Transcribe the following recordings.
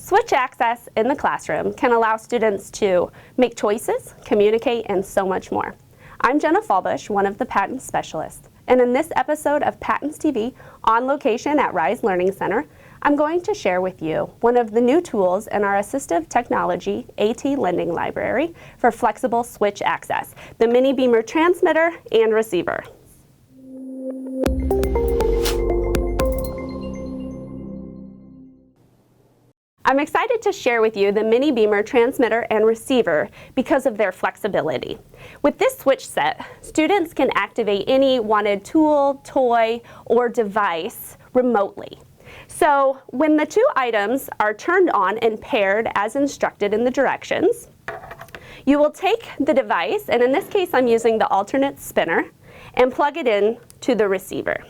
Switch access in the classroom can allow students to make choices, communicate, and so much more. I'm Jena Fahlbush, one of the PATINS specialists, and in this episode of PATINS TV, on location at Rise Learning Center, I'm going to share with you one of the new tools in our assistive technology AT lending library for flexible switch access, the mini beamer transmitter and receiver. I'm excited to share with you the mini beamer transmitter and receiver because of their flexibility. With this switch set, students can activate any wanted tool, toy, or device remotely. So when the two items are turned on and paired as instructed in the directions, you will take the device, and in this case I'm using the alternate spinner, and plug it in to the receiver.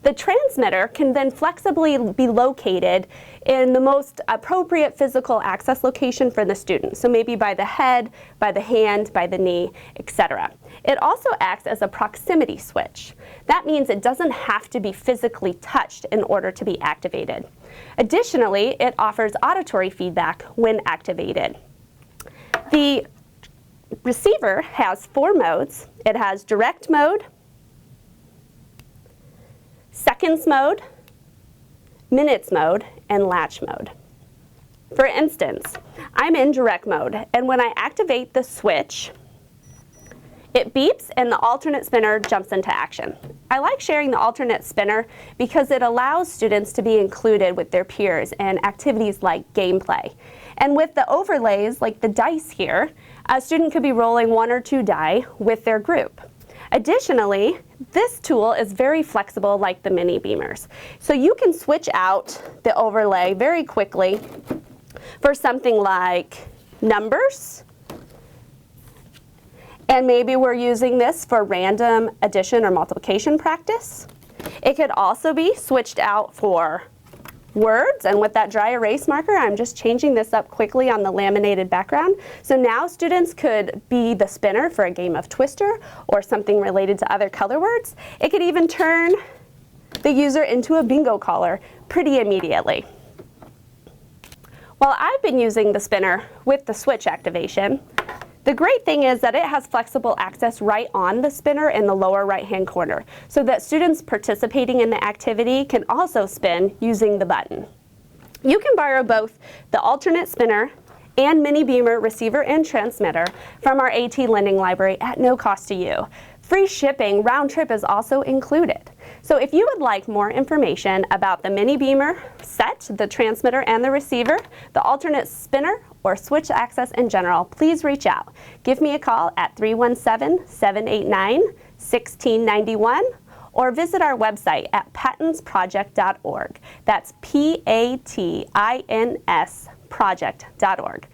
The transmitter can then flexibly be located in the most appropriate physical access location for the student. So maybe by the head, by the hand, by the knee, etc. It also acts as a proximity switch. That means it doesn't have to be physically touched in order to be activated. Additionally, it offers auditory feedback when activated. The receiver has 4 modes. It has direct mode, seconds mode, minutes mode, and latch mode. For instance, I'm in direct mode, and when I activate the switch, it beeps and the alternate spinner jumps into action. I like sharing the alternate spinner because it allows students to be included with their peers in activities like gameplay. And with the overlays, like the dice here, a student could be rolling 1 or 2 die with their group. Additionally, this tool is very flexible like the mini beamers. So you can switch out the overlay very quickly for something like numbers. And maybe we're using this for random addition or multiplication practice. It could also be switched out for words, and with that dry erase marker, I'm just changing this up quickly on the laminated background. So now students could be the spinner for a game of Twister or something related to other color words. It could even turn the user into a bingo caller pretty immediately. While I've been using the spinner with the switch activation, the great thing is that it has flexible access right on the spinner in the lower right-hand corner, so that students participating in the activity can also spin using the button. You can borrow both the alternate spinner and mini beamer receiver and transmitter from our AT lending library at no cost to you. Free shipping round trip is also included. So if you would like more information about the mini beamer set, the transmitter and the receiver, the alternate spinner, or switch access in general, please reach out. Give me a call at 317-789-1691 or visit our website at patinsproject.org. That's PATINS project.org.